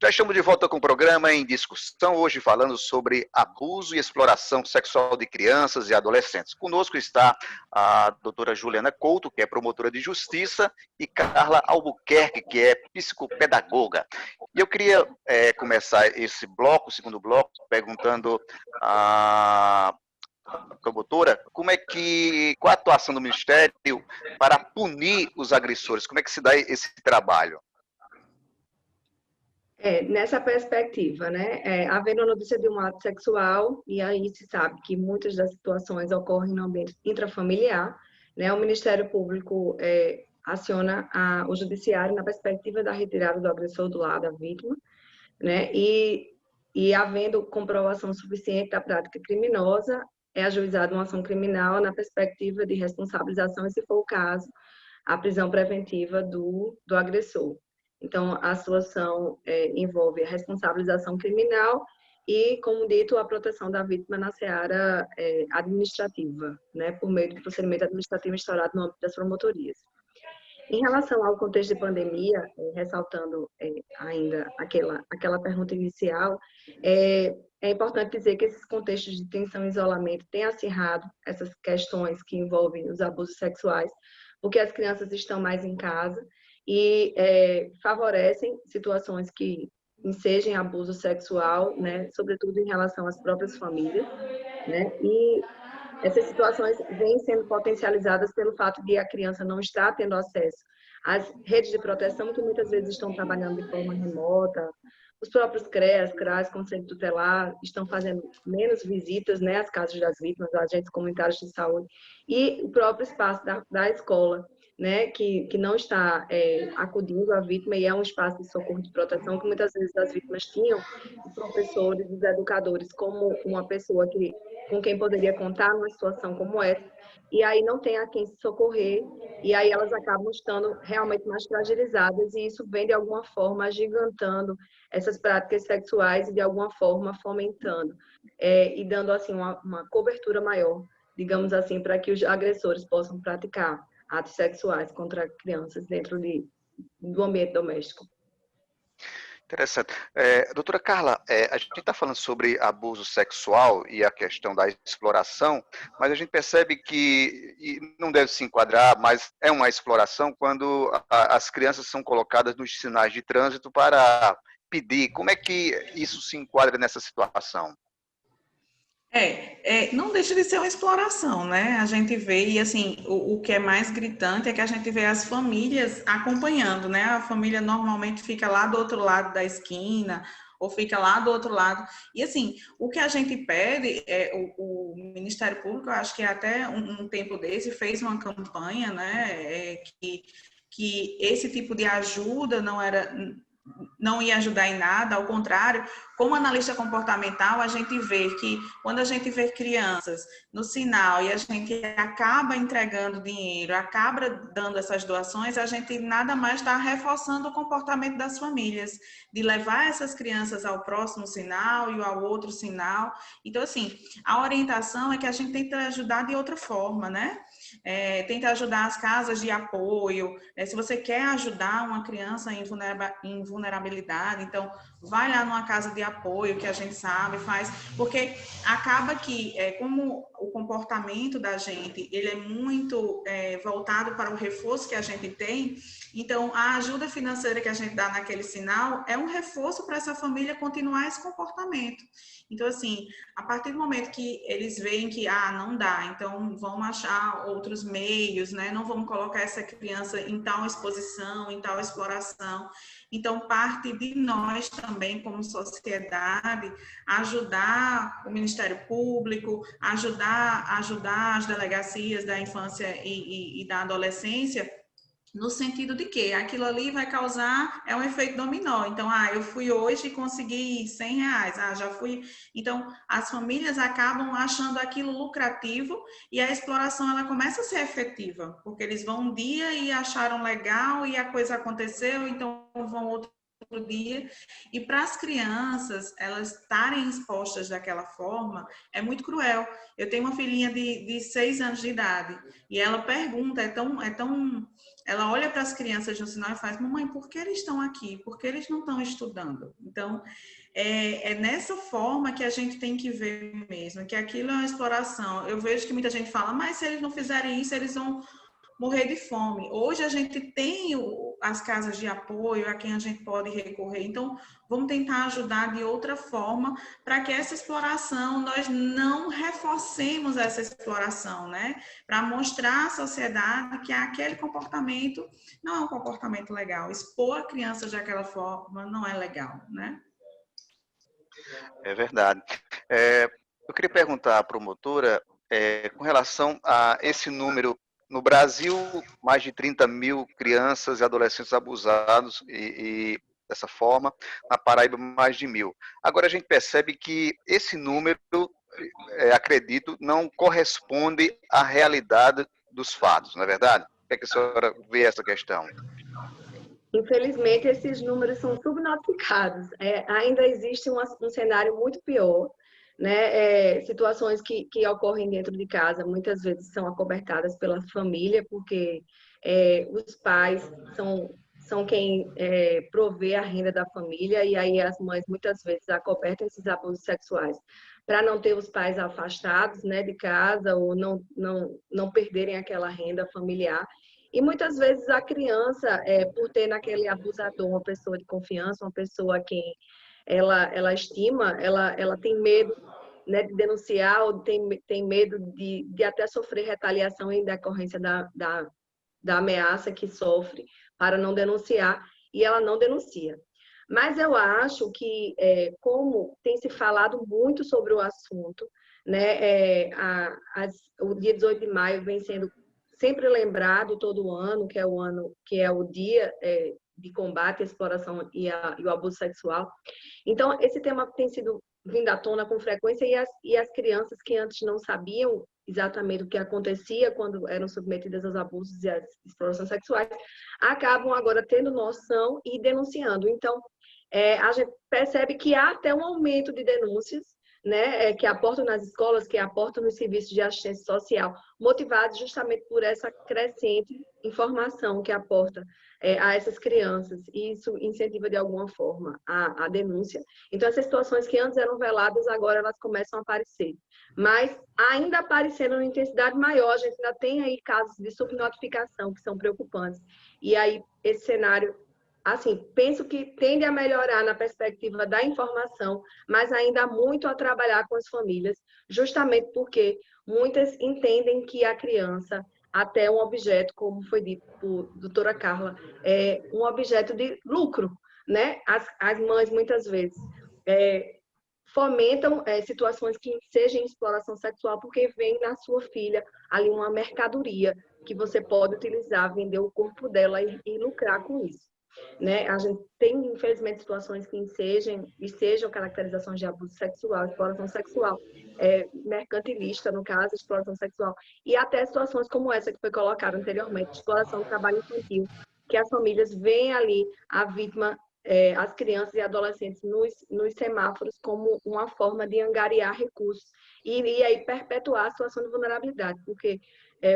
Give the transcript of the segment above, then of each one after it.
Já estamos de volta com o programa em discussão, hoje falando sobre abuso e exploração sexual de crianças e adolescentes. Conosco está a doutora Juliana Couto, que é promotora de justiça, e Carla Albuquerque, que é psicopedagoga. E eu queria começar esse bloco, o segundo bloco, perguntando a promotora, qual a atuação do Ministério para punir os agressores? Como é que se dá esse trabalho? Nessa perspectiva, né? Havendo a notícia de um ato sexual, e aí se sabe que muitas das situações ocorrem no ambiente intrafamiliar, né? O Ministério Público aciona o Judiciário na perspectiva da retirada do agressor do lar da vítima, né? E havendo comprovação suficiente da prática criminosa, é ajuizada uma ação criminal na perspectiva de responsabilização, e, se for o caso, a prisão preventiva do agressor. Então, a situação envolve a responsabilização criminal e, como dito, a proteção da vítima na seara administrativa, né, por meio do procedimento administrativo instaurado no âmbito das promotorias. Em relação ao contexto de pandemia, ressaltando ainda aquela pergunta inicial, é importante dizer que esses contextos de tensão e isolamento têm acirrado essas questões que envolvem os abusos sexuais, porque as crianças estão mais em casa e favorecem situações que ensejem abuso sexual, né, sobretudo em relação às próprias famílias, né, e essas situações vêm sendo potencializadas pelo fato de a criança não estar tendo acesso às redes de proteção, que muitas vezes estão trabalhando de forma remota. Os próprios CREAS, CRAS, Conselho Tutelar, estão fazendo menos visitas, né, às casas das vítimas, aos agentes comunitários de saúde, e o próprio espaço da escola, né, que não está acudindo à vítima, e é um espaço de socorro de proteção que muitas vezes as vítimas tinham os professores, os educadores, como uma pessoa com quem poderia contar numa situação como essa, e aí não tem a quem se socorrer, e aí elas acabam estando realmente mais fragilizadas, e isso vem de alguma forma agigantando essas práticas sexuais e de alguma forma fomentando e dando assim uma cobertura maior, digamos assim, para que os agressores possam praticar atos sexuais contra crianças dentro do ambiente doméstico. Interessante. Doutora Carla, a gente está falando sobre abuso sexual e a questão da exploração, mas a gente percebe que, e não deve se enquadrar, mas é uma exploração quando as crianças são colocadas nos sinais de trânsito para pedir. Como é que isso se enquadra nessa situação? Não deixa de ser uma exploração, né? A gente vê, e assim, o que é mais gritante é que a gente vê as famílias acompanhando, né? A família normalmente fica lá do outro lado da esquina, ou fica lá do outro lado. E assim, o que a gente pede, o Ministério Público, eu acho que até um tempo desse, fez uma campanha, né? Que esse tipo de ajuda não ia ajudar em nada, ao contrário, como analista comportamental, a gente vê que quando a gente vê crianças no sinal e a gente acaba entregando dinheiro, acaba dando essas doações, a gente nada mais está reforçando o comportamento das famílias, de levar essas crianças ao próximo sinal e ao outro sinal. Então, assim, a orientação é que a gente tenta ajudar de outra forma, né? Tenta ajudar as casas de apoio. Se você quer ajudar uma criança em vulnerabilidade, então vai lá numa casa de apoio que a gente sabe, faz, porque acaba que, como o comportamento da gente, ele é muito voltado para o reforço que a gente tem, então a ajuda financeira que a gente dá naquele sinal é um reforço para essa família continuar esse comportamento. Então, assim, a partir do momento que eles veem que, não dá, então vamos achar outros meios, né? Não vamos colocar essa criança em tal exposição, em tal exploração. Então, parte de nós também, como sociedade, ajudar o Ministério Público, ajudar as delegacias da infância e da adolescência, no sentido de que aquilo ali vai causar um efeito dominó. Então, eu fui hoje e consegui R$100, já fui. Então, as famílias acabam achando aquilo lucrativo e a exploração ela começa a ser efetiva, porque eles vão um dia e acharam legal e a coisa aconteceu, então vão outro dia. E para as crianças, elas estarem expostas daquela forma, é muito cruel. Eu tenho uma filhinha de 6 anos de idade e ela pergunta, é tão ela olha para as crianças no sinal e faz: mamãe, por que eles estão aqui? Por que eles não estão estudando? Então, é nessa forma que a gente tem que ver mesmo, que aquilo é uma exploração. Eu vejo que muita gente fala: mas se eles não fizerem isso, eles vão morrer de fome. Hoje a gente tem as casas de apoio a quem a gente pode recorrer. Então, vamos tentar ajudar de outra forma para que essa exploração, nós não reforcemos essa exploração, né? Para mostrar à sociedade que aquele comportamento não é um comportamento legal. Expor a criança daquela forma não é legal, né? É verdade. Eu queria perguntar à promotora, com relação a esse número. No Brasil, mais de 30 mil crianças e adolescentes abusados e dessa forma. Na Paraíba, mais de 1.000. Agora, a gente percebe que esse número, acredito, não corresponde à realidade dos fatos, não é verdade? Como é que a senhora vê essa questão? Infelizmente, esses números são subnotificados. Ainda existe um cenário muito pior, né? Situações que ocorrem dentro de casa muitas vezes são acobertadas pela família, porque os pais são quem provê a renda da família, e aí as mães muitas vezes acobertam esses abusos sexuais para não ter os pais afastados, né, de casa, ou não perderem aquela renda familiar. E muitas vezes a criança, por ter naquele abusador uma pessoa de confiança, uma pessoa a quem ela estima, ela tem medo, né, de denunciar, ou tem medo de até sofrer retaliação em decorrência da ameaça que sofre para não denunciar, e ela não denuncia. Mas eu acho que, como tem se falado muito sobre o assunto, né, o dia 18 de maio vem sendo sempre lembrado todo ano, que é o dia de combate à exploração e o abuso sexual. Então, esse tema tem sido vindo à tona com frequência, e as crianças que antes não sabiam exatamente o que acontecia quando eram submetidas aos abusos e às explorações sexuais, acabam agora tendo noção e denunciando. Então, a gente percebe que há até um aumento de denúncias, né, que aportam nas escolas, que aportam nos serviços de assistência social, motivados justamente por essa crescente informação que aporta a essas crianças, e isso incentiva de alguma forma a denúncia. Então, essas situações que antes eram veladas, agora elas começam a aparecer. Mas, ainda aparecendo em intensidade maior, a gente ainda tem aí casos de subnotificação que são preocupantes. E aí, esse cenário, assim, penso que tende a melhorar na perspectiva da informação, mas ainda há muito a trabalhar com as famílias, justamente porque muitas entendem que a criança, até um objeto, como foi dito por doutora Carla, é um objeto de lucro, né? As mães, muitas vezes, fomentam situações que sejam exploração sexual, porque vem na sua filha ali uma mercadoria que você pode utilizar, vender o corpo dela e lucrar com isso. Né? A gente tem, infelizmente, situações que sejam caracterizações de abuso sexual, exploração sexual, mercantilista, no caso, exploração sexual, e até situações como essa que foi colocada anteriormente, exploração do trabalho infantil, que as famílias veem ali a vítima, as crianças e adolescentes nos semáforos, como uma forma de angariar recursos e aí perpetuar a situação de vulnerabilidade, porque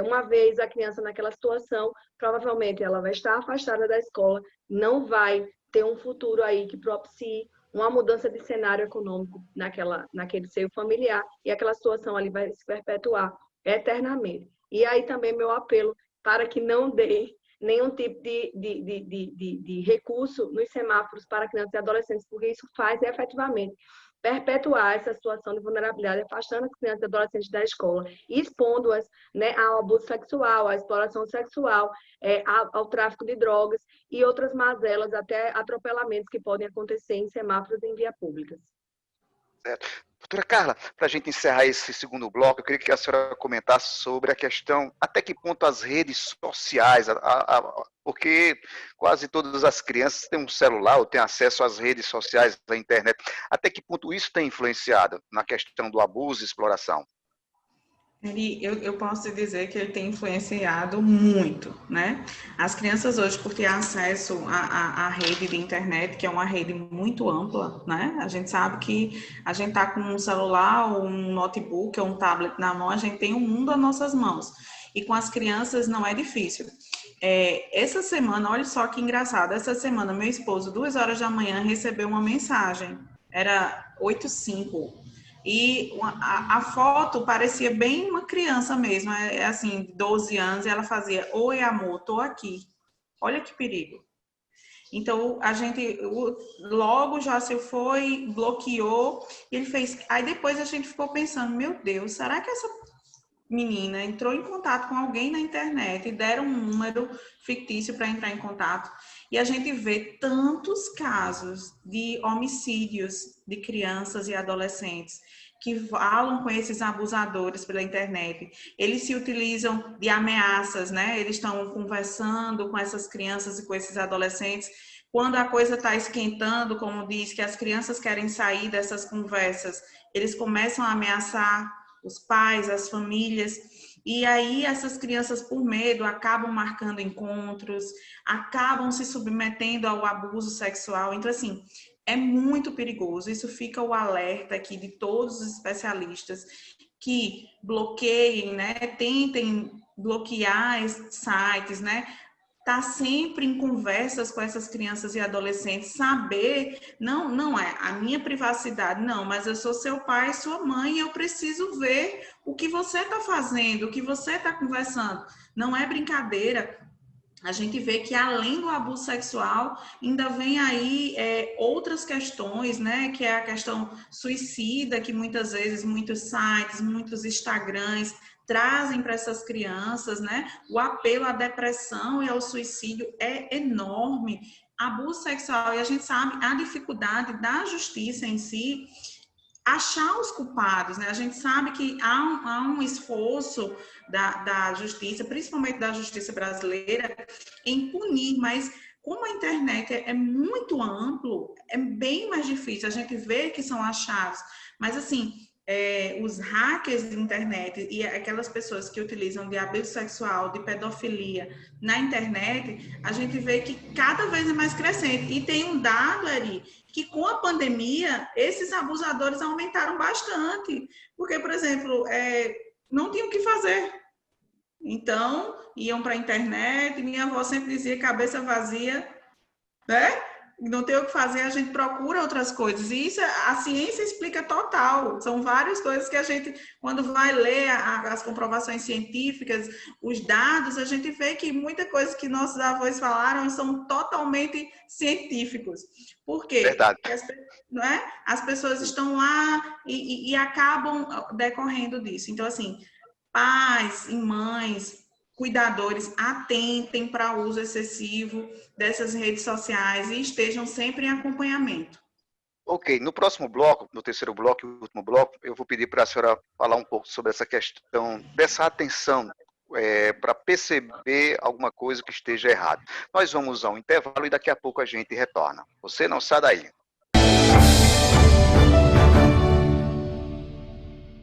uma vez a criança naquela situação, provavelmente ela vai estar afastada da escola, não vai ter um futuro aí que propicie uma mudança de cenário econômico naquele seio familiar, e aquela situação ali vai se perpetuar eternamente. E aí também meu apelo para que não dê nenhum tipo de recurso nos semáforos para crianças e adolescentes, porque isso faz efetivamente perpetuar essa situação de vulnerabilidade, afastando as crianças e adolescentes da escola, expondo-as, né, ao abuso sexual, à exploração sexual, ao tráfico de drogas e outras mazelas, até atropelamentos que podem acontecer em semáforos em via pública. Certo. Doutora Carla, para a gente encerrar esse segundo bloco, eu queria que a senhora comentasse sobre a questão, até que ponto as redes sociais, porque quase todas as crianças têm um celular ou têm acesso às redes sociais, à internet, até que ponto isso tem influenciado na questão do abuso e exploração? Eu posso dizer que ele tem influenciado muito, né? As crianças hoje, por ter acesso à rede de internet, que é uma rede muito ampla, né? A gente sabe que a gente está com um celular, ou um notebook, ou um tablet na mão, a gente tem o mundo às nossas mãos. E com as crianças não é difícil. essa semana, olha só que engraçado, essa semana meu esposo, 2 horas da manhã, recebeu uma mensagem, era 8h05, e a foto parecia bem uma criança mesmo, assim, 12 anos, e ela fazia: oi amor, tô aqui. Olha que perigo. Então, a gente, logo o Jacil foi, bloqueou, e ele fez. Aí depois a gente ficou pensando: meu Deus, será que essa menina entrou em contato com alguém na internet e deram um número fictício para entrar em contato? E a gente vê tantos casos de homicídios de crianças e adolescentes que falam com esses abusadores pela internet. Eles se utilizam de ameaças, né? Eles estão conversando com essas crianças e com esses adolescentes. Quando a coisa está esquentando, como diz, que as crianças querem sair dessas conversas, eles começam a ameaçar os pais, as famílias, e aí essas crianças, por medo, acabam marcando encontros, acabam se submetendo ao abuso sexual. Então, assim, é muito perigoso. Isso fica o alerta aqui de todos os especialistas que bloqueiem, né? Tentem bloquear esses sites, né? Tá sempre em conversas com essas crianças e adolescentes, saber, não é a minha privacidade, não, mas eu sou seu pai, sua mãe, e eu preciso ver o que você está fazendo, o que você está conversando. Não é brincadeira. A gente vê que além do abuso sexual, ainda vem aí outras questões, né? Que é a questão suicida, que muitas vezes muitos sites, muitos Instagrams trazem para essas crianças, né? O apelo à depressão e ao suicídio é enorme. Abuso sexual, e a gente sabe a dificuldade da justiça em si achar os culpados, né? A gente sabe que há um esforço da justiça, principalmente da justiça brasileira, em punir, mas como a internet é muito amplo, é bem mais difícil. A gente vê que são achados, mas assim, os hackers de internet e aquelas pessoas que utilizam de abuso sexual, de pedofilia na internet, a gente vê que cada vez é mais crescente. E tem um dado, Ari, que com a pandemia, esses abusadores aumentaram bastante. Porque, por exemplo, não tinham o que fazer. Então, iam para a internet, minha avó sempre dizia: cabeça vazia, né? Não tem o que fazer, a gente procura outras coisas. E isso, a ciência explica total. São várias coisas que a gente, quando vai ler as comprovações científicas, os dados, a gente vê que muita coisa que nossos avós falaram são totalmente científicos. Por quê? Verdade. Porque não é? As pessoas estão lá e acabam decorrendo disso. Então, assim, pais e mães, cuidadores, atentem para o uso excessivo dessas redes sociais e estejam sempre em acompanhamento. Ok, no próximo bloco, no terceiro bloco e último bloco, eu vou pedir para a senhora falar um pouco sobre essa questão dessa atenção para perceber alguma coisa que esteja errada. Nós vamos a um intervalo e daqui a pouco a gente retorna. Você não sai daí.